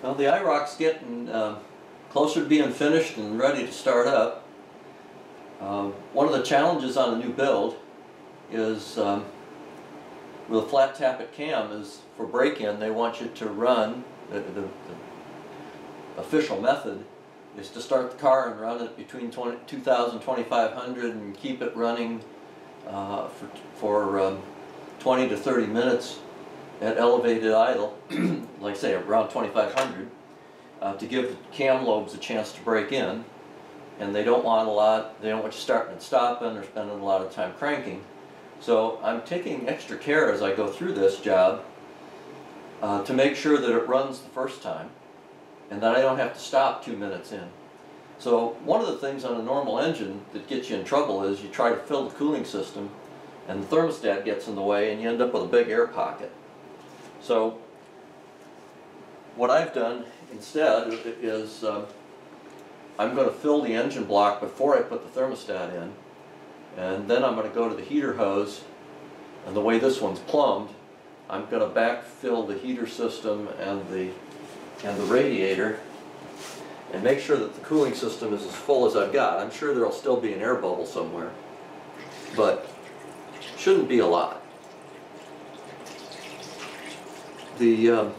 Well, the IROC's getting closer to being finished and ready to start up. One of the challenges on a new build is with a flat tappet cam is for break-in they want you to run, the official method is to start the car and run it between 2,000 and 2,500 and keep it running for 20 to 30 minutes at elevated idle, like say around 2,500, to give the cam lobes a chance to break in. And they don't want they don't want you starting and stopping or spending a lot of time cranking. So I'm taking extra care as I go through this job to make sure that it runs the first time and that I don't have to stop 2 minutes in. So one of the things on a normal engine that gets you in trouble is you try to fill the cooling system and the thermostat gets in the way and you end up with a big air pocket. So what I've done instead is I'm going to fill the engine block before I put the thermostat in, and then I'm going to go to the heater hose, and the way this one's plumbed, I'm going to backfill the heater system and the radiator and make sure that the cooling system is as full as I've got. I'm sure there'll still be an air bubble somewhere, but shouldn't be a lot. I've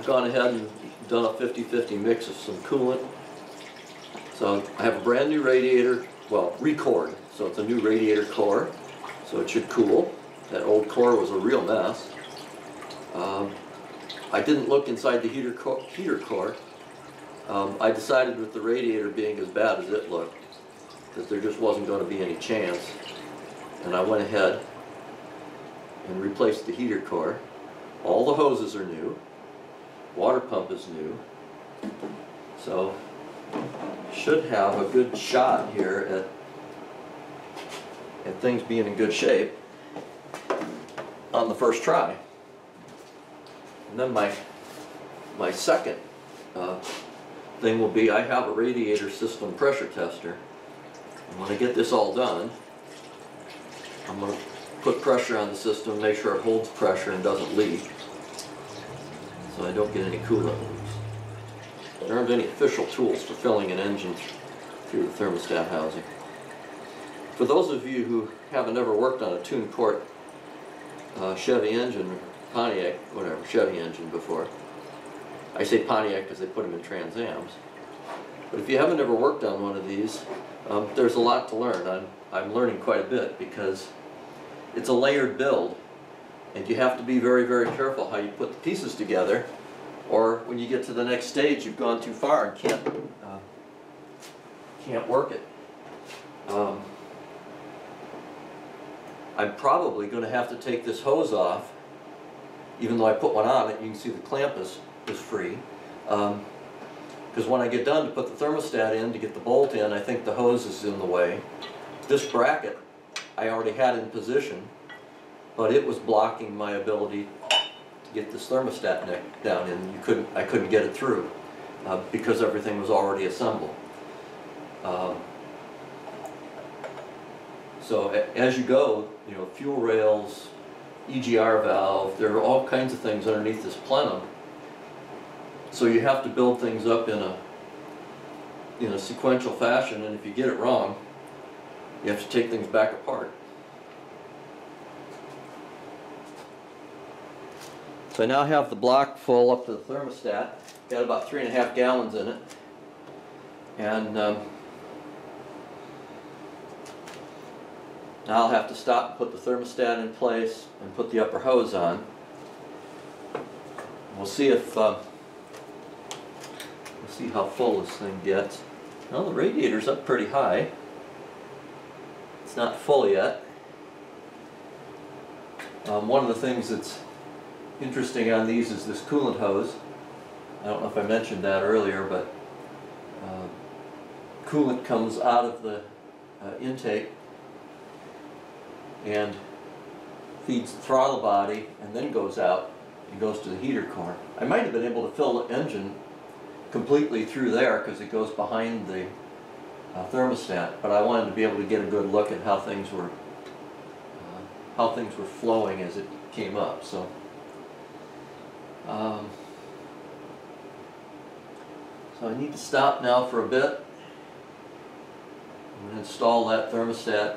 gone ahead and done a 50-50 mix of some coolant. So I have a brand new radiator, well, record, so it's a new radiator core, so it should cool. That old core was a real mess. I didn't look inside the heater core. I decided with the radiator being as bad as it looked that there just wasn't going to be any chance, and I went ahead and replaced the heater core. All the hoses are new, water pump is new, so should have a good shot here at things being in good shape on the first try. And then my second thing will be I have a radiator system pressure tester, and when I get this all done I'm going to put pressure on the system, make sure it holds pressure and doesn't leak, so I don't get any coolant leaks. There aren't any official tools for filling an engine through the thermostat housing. For those of you who haven't ever worked on a tuned quart Chevy engine, or Pontiac, whatever, Chevy engine before, I say Pontiac because they put them in Trans Ams, but if you haven't ever worked on one of these, there's a lot to learn. I'm learning quite a bit because it's a layered build and you have to be very, very careful how you put the pieces together, or when you get to the next stage you've gone too far and can't work it. I'm probably going to have to take this hose off, even though I put one on it. You can see the clamp is free, because when I get done to put the thermostat in to get the bolt in, I think the hose is in the way. This bracket I already had in position, but it was blocking my ability to get this thermostat neck down in. I couldn't get it through because everything was already assembled. So as you go, you know, fuel rails, EGR valve, there are all kinds of things underneath this plenum. So you have to build things up in a sequential fashion, and if you get it wrong, you have to take things back apart. So I now have the block full up to the thermostat. Got about 3.5 gallons in it, and now I'll have to stop and put the thermostat in place and put the upper hose on. We'll see if we'll see how full this thing gets. Well, the radiator's up pretty high. It's not full yet. One of the things that's interesting on these is this coolant hose. I don't know if I mentioned that earlier, but coolant comes out of the intake and feeds the throttle body and then goes out and goes to the heater core. I might have been able to fill the engine completely through there because it goes behind the thermostat, but I wanted to be able to get a good look at how things were flowing as it came up. So So I need to stop now for a bit. I'm going to install that thermostat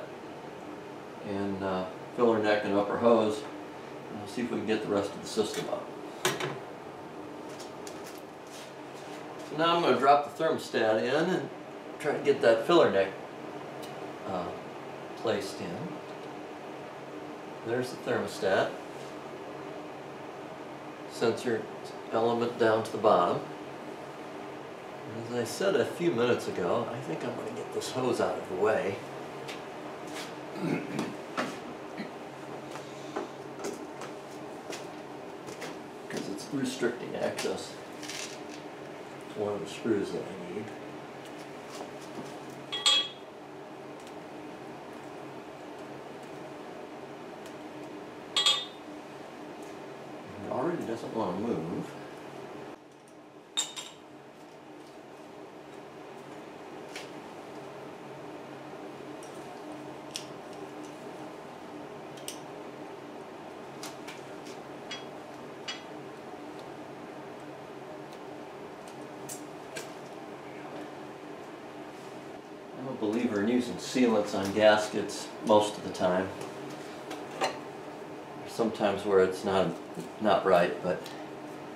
and filler neck and upper hose, and we'll see if we can get the rest of the system up. So now I'm going to drop the thermostat in and try to get that filler neck placed in. There's the thermostat. Sensor element down to the bottom. As I said a few minutes ago, I think I'm going to get this hose out of the way. Because it's restricting access to one of the screws that I need. It already doesn't want to move. I'm a believer in using sealants on gaskets most of the time. There's sometimes where it's not right, but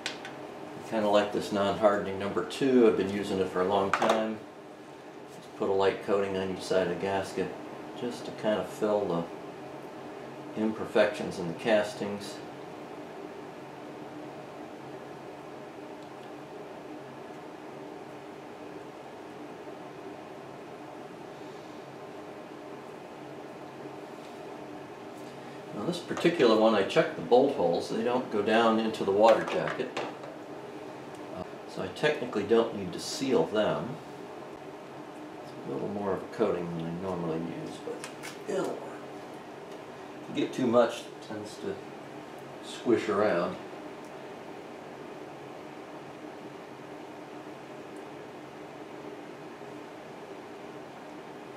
I kind of like this non-hardening number 2. I've been using it for a long time. Just put a light coating on each side of the gasket just to kind of fill the imperfections in the castings. Now this particular one, I checked the bolt holes. They don't go down into the water jacket. So I technically don't need to seal them. It's a little more of a coating than I normally use, but it'll work. If you get too much, it tends to squish around.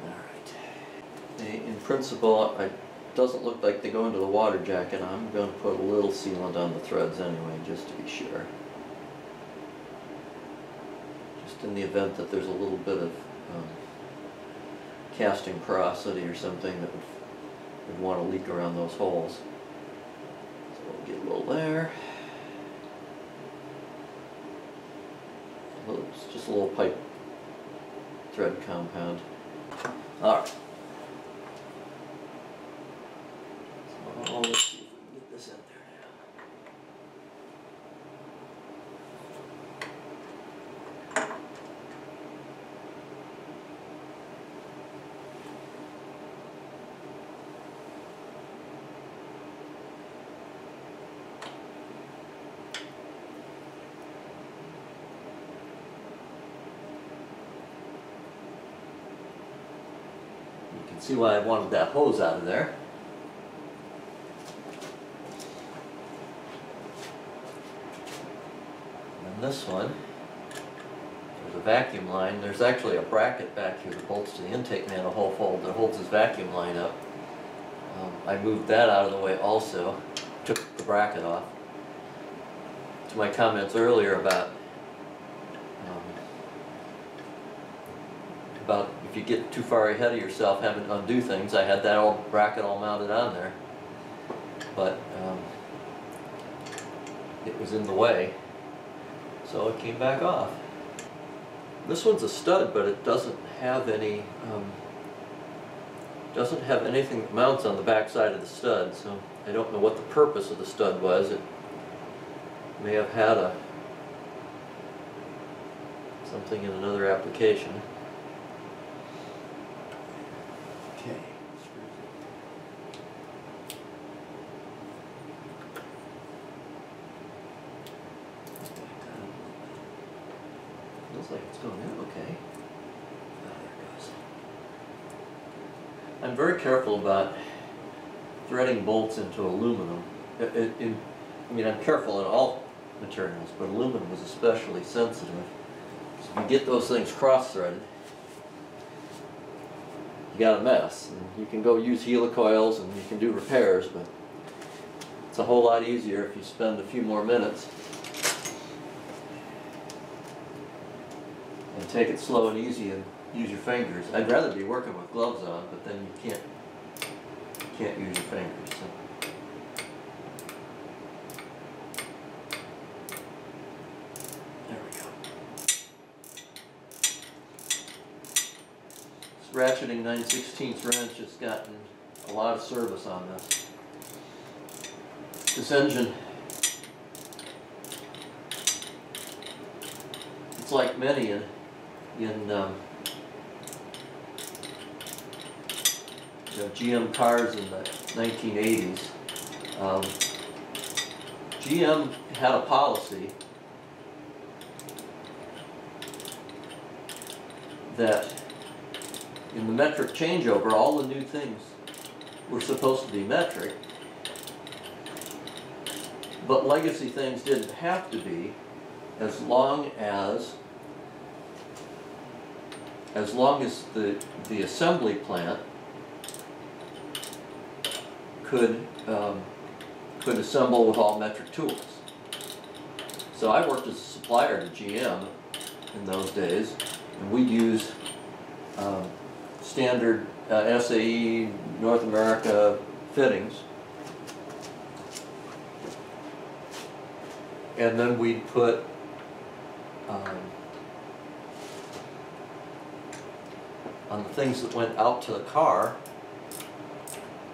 Alright. In principle, it doesn't look like they go into the water jacket. I'm going to put a little sealant on the threads anyway, just to be sure. Just in the event that there's a little bit of casting porosity or something that would want to leak around those holes. So we'll get a little there. It's just a little pipe thread compound. Alright. So let's see if we can get this in there now. You can see why I wanted that hose out of there. And this one, there's a vacuum line. There's actually a bracket back here that bolts to the intake manifold that holds this vacuum line up. I moved that out of the way also, took the bracket off. To my comments earlier about if you get too far ahead of yourself having to undo things, I had that bracket all mounted on there, but it was in the way, so it came back off. This one's a stud, but it doesn't have any anything that mounts on the back side of the stud, so I don't know what the purpose of the stud was. It may have had something in another application. Okay. Looks like it's going in okay. Oh, there it goes. I'm very careful about threading bolts into aluminum. I mean, I'm careful in all materials, but aluminum is especially sensitive. So if you get those things cross-threaded, you got a mess. And you can go use helicoils and you can do repairs, but it's a whole lot easier if you spend a few more minutes take it slow and easy and use your fingers. I'd rather be working with gloves on, but then you can't use your fingers. So. There we go. This ratcheting 9/16 wrench has gotten a lot of service on this. This engine, it's like many in GM cars in the 1980s. GM had a policy that in the metric changeover, all the new things were supposed to be metric, but legacy things didn't have to be, as long as the assembly plant could assemble with all metric tools. So I worked as a supplier to GM in those days, and we'd use standard SAE North America fittings, and then we'd put on the things that went out to the car,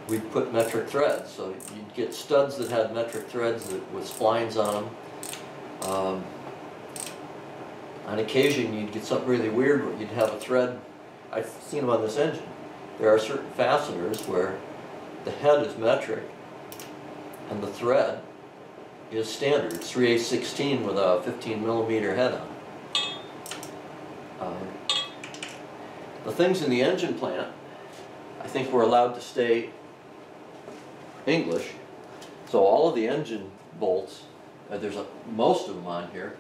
we'd put metric threads. So you'd get studs that had metric threads with splines on them. On occasion you'd get something really weird where you'd have a thread. I've seen them on this engine. There are certain fasteners where the head is metric and the thread is standard. It's 3/8/16 with a 15mm head on it. The things in the engine plant, I think we're allowed to stay English. So all of the engine bolts, most of them on here,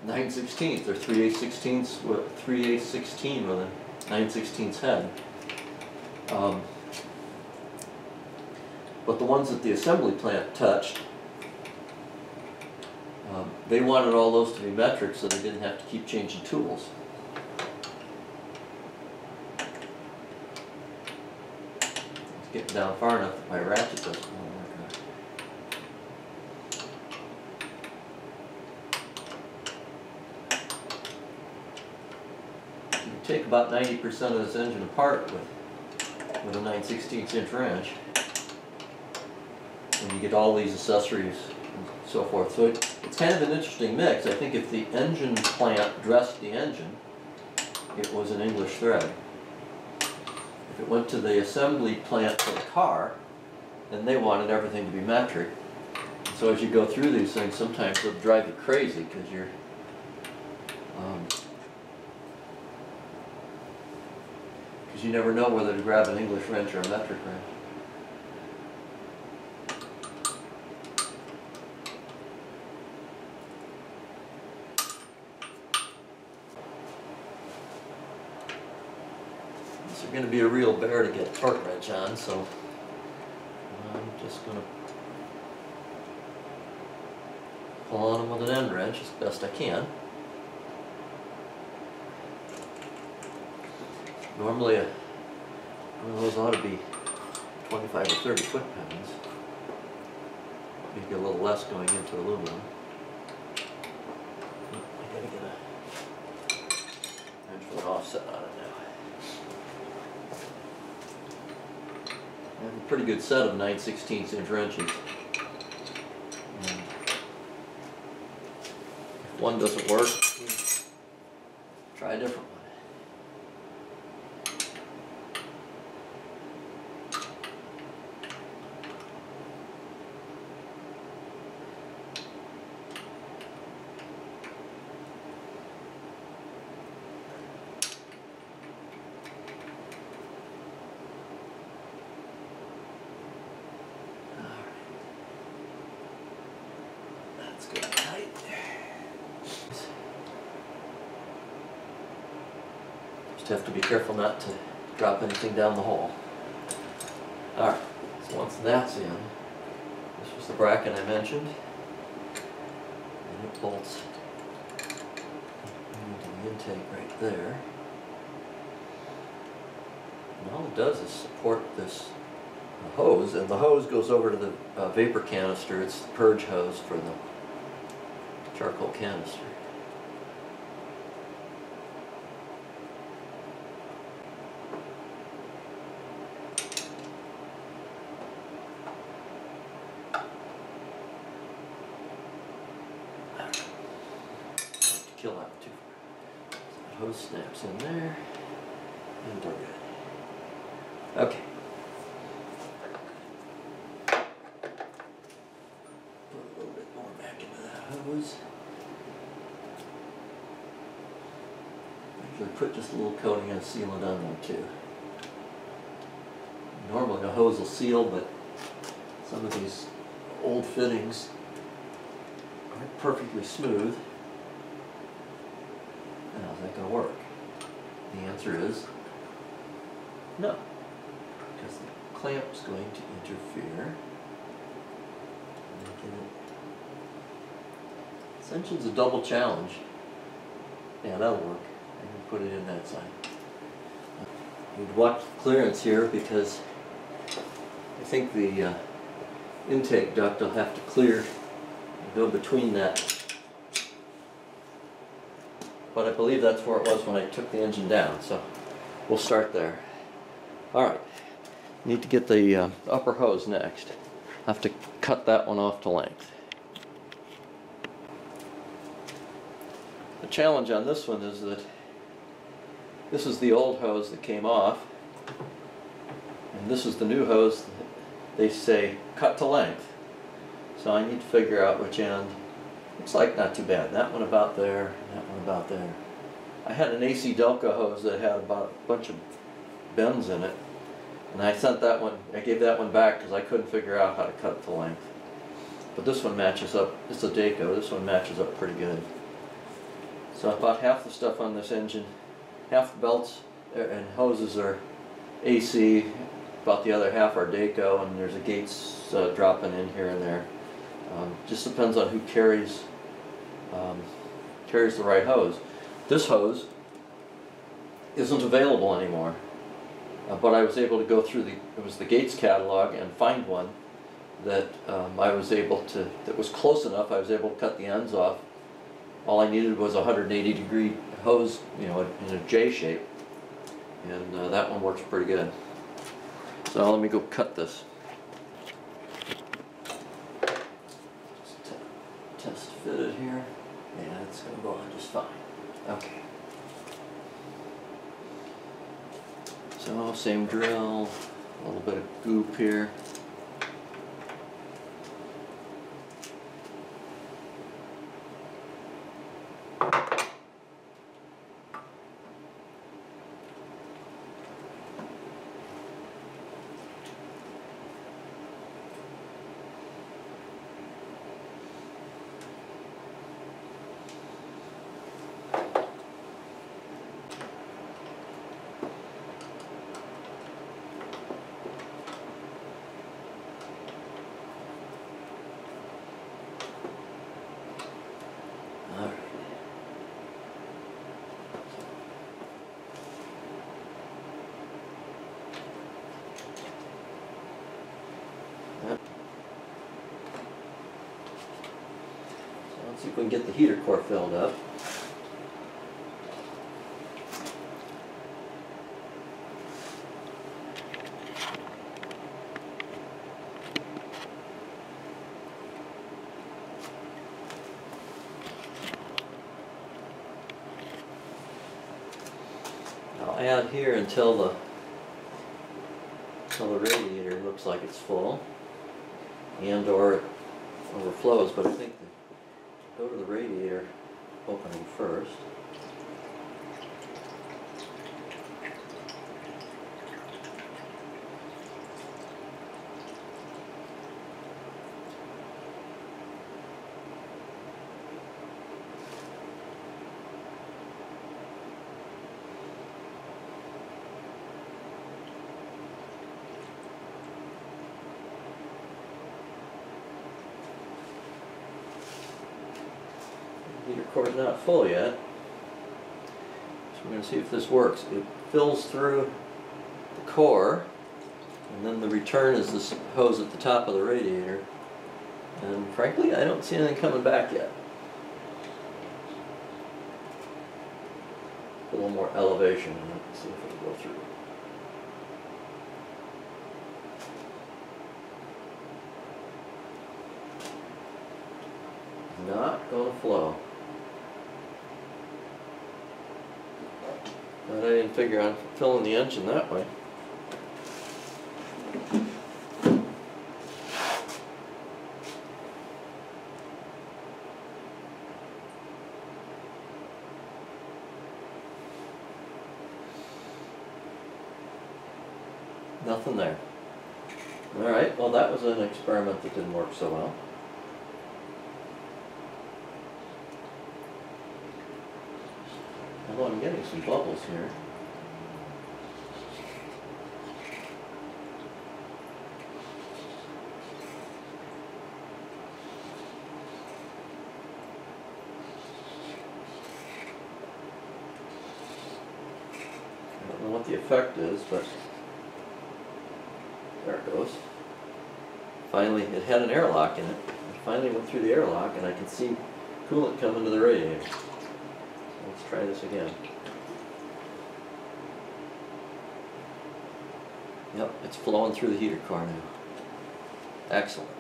9/16. They're 3/8/16 with 3/8/16 with a 9/16 head. But the ones that the assembly plant touched, they wanted all those to be metric so they didn't have to keep changing tools. It's getting down far enough that my ratchet doesn't want to work. You take about 90% of this engine apart with a 9/16 wrench, and you get all these accessories and so forth. So it's kind of an interesting mix. I think if the engine plant dressed the engine, it was an English thread. If it went to the assembly plant for the car, then they wanted everything to be metric. And so as you go through these things, sometimes they'll drive you crazy because you never know whether to grab an English wrench or a metric wrench. This is going to be a real bear to get a torque wrench on, so I'm just going to pull on them with an end wrench as best I can. Normally one of those ought to be 25 or 30 foot-pounds. Maybe a little less going into aluminum. I gotta get a wrench with an offset on it now. I have a pretty good set of 9/16 wrenches. And if one doesn't work, try a different one. Good tight. Just have to be careful not to drop anything down the hole. Alright, so once that's in, this was the bracket I mentioned, and it bolts into the intake right there. And all it does is support this hose, and the hose goes over to the vapor canister. It's the purge hose for the charcoal canister. Kill that too. So the hose snaps in there, and we're good. Okay. Put a little bit more back into that hose. Actually put just a little coating and seal it on there too. Normally a hose will seal, but some of these old fittings aren't perfectly smooth. And how's that going to work? The answer is no, because the clamp's going to interfere. This engine's a double challenge. Yeah, that'll work. I'm going to put it in that side. You'd watch the clearance here because I think the intake duct will have to clear and go between that. But I believe that's where it was when I took the engine down, so we'll start there. Alright, need to get the upper hose next. I have to cut that one off to length. The challenge on this one is that this is the old hose that came off, and this is the new hose that they say cut to length. So I need to figure out which end. Looks like not too bad. That one about there, and that one about there. I had an AC Delco hose that had about a bunch of bends in it, and I sent that one, I gave that one back because I couldn't figure out how to cut it to length. But this one matches up, it's a Daco, this one matches up pretty good. So about half the stuff on this engine, half the belts and hoses are AC, about the other half are Daco, and there's a Gates dropping in here and there. Just depends on who carries the right hose. This hose isn't available anymore, but I was able to go through it was the Gates catalog and find one that I was able to, that was close enough. I was able to cut the ends off. All I needed was a 180-degree hose, you know, in a J shape, and that one works pretty good. So let me go cut this. Test fitted here. Yeah, it's going to go on just fine. Okay. So same drill, a little bit of goop here. See if we can get the heater core filled up. I'll add here until the radiator looks like it's full and or it overflows, but I think go to the radiator opening first. Heater core's not full yet. we're going to see if this works. It fills through the core, and then the return is this hose at the top of the radiator. And frankly, I don't see anything coming back yet. A little more elevation in it, see if it'll go through. Not going to flow. But I didn't figure on filling the engine that way. Nothing there. Alright, well that was an experiment that didn't work so well. Although I'm getting some bubbles here. I don't know what the effect is, but there it goes. Finally, it had an airlock in it. I finally went through the airlock and I can see coolant coming to the radiator. Let's try this again. Yep, it's flowing through the heater core now. Excellent.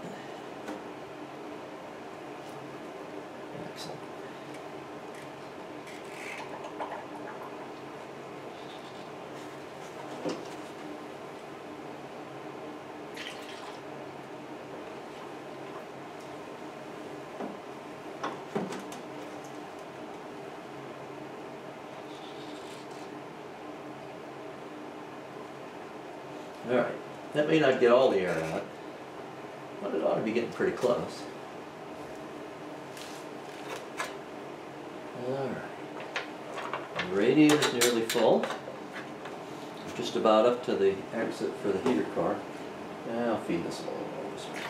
Excellent. Alright, that may not get all the air out, but it ought to be getting pretty close. Alright, the radiator's nearly full. Just about up to the exit for the heater core. Now I'll feed this a little more this way.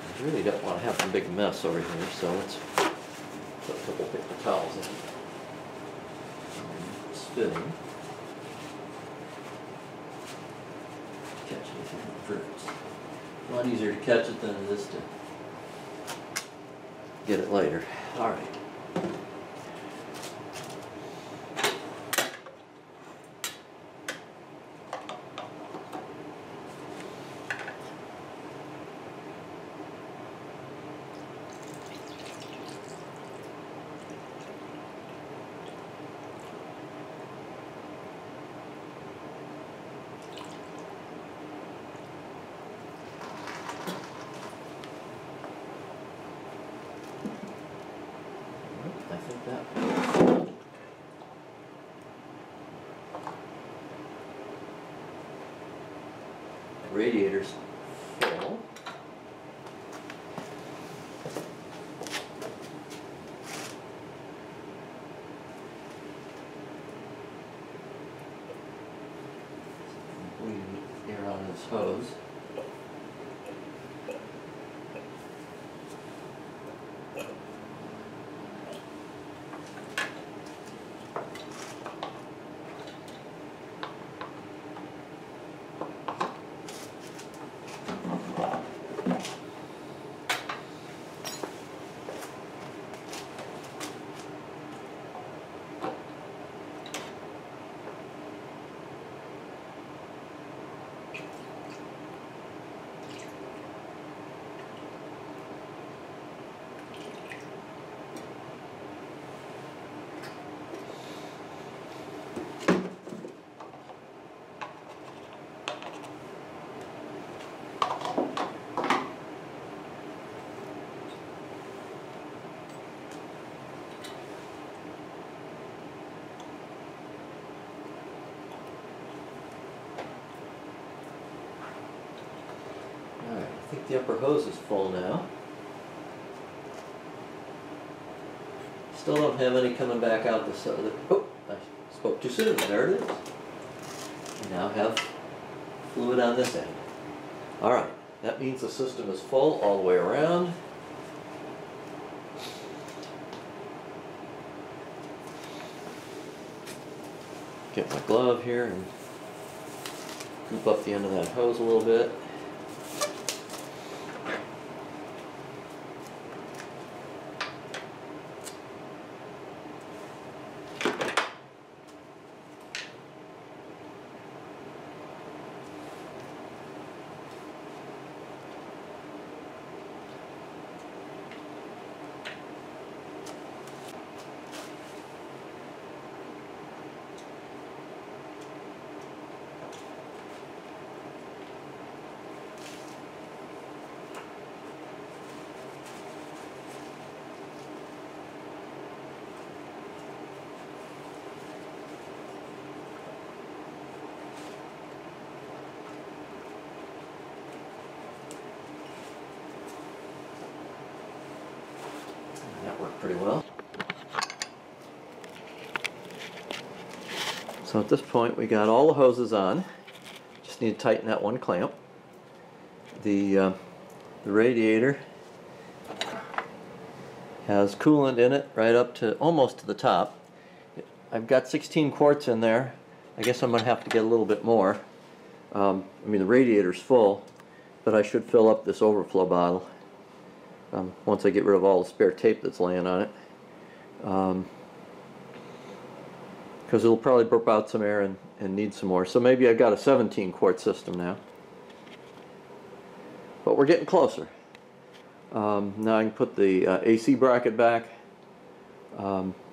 I really don't want to have a big mess over here, so let's put a couple paper towels in. Spitting. Catch anything that drips. A lot easier to catch it than it is to get it later. Alright. I think that the radiator's full. We need air on this hose. I think the upper hose is full now. Still don't have any coming back out the side. Oh, I spoke too soon. There it is. We now have fluid on this end. All right, that means the system is full all the way around. Get my glove here and scoop up the end of that hose a little bit. That worked pretty well. So at this point we got all the hoses on. Just need to tighten that one clamp. The radiator has coolant in it right up to almost to the top. I've got 16 quarts in there. I guess I'm going to have to get a little bit more. I mean, the radiator's full, but I should fill up this overflow bottle once I get rid of all the spare tape that's laying on it. Because it'll probably burp out some air and need some more. So maybe I've got a 17 quart system now. But we're getting closer. Now I can put the AC bracket back,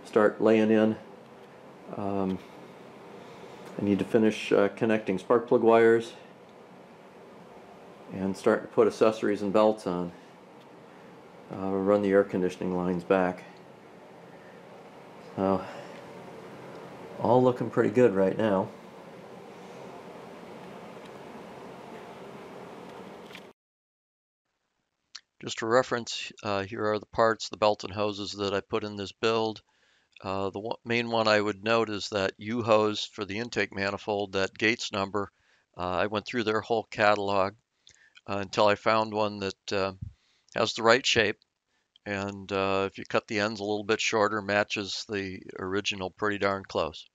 start laying in. I need to finish connecting spark plug wires and start to put accessories and belts on. Run the air conditioning lines back. So, all looking pretty good right now. Just for reference, here are the parts, the belt and hoses that I put in this build. The main one I would note is that U-hose for the intake manifold, that Gates number. I went through their whole catalog until I found one that has the right shape, and if you cut the ends a little bit shorter, matches the original pretty darn close.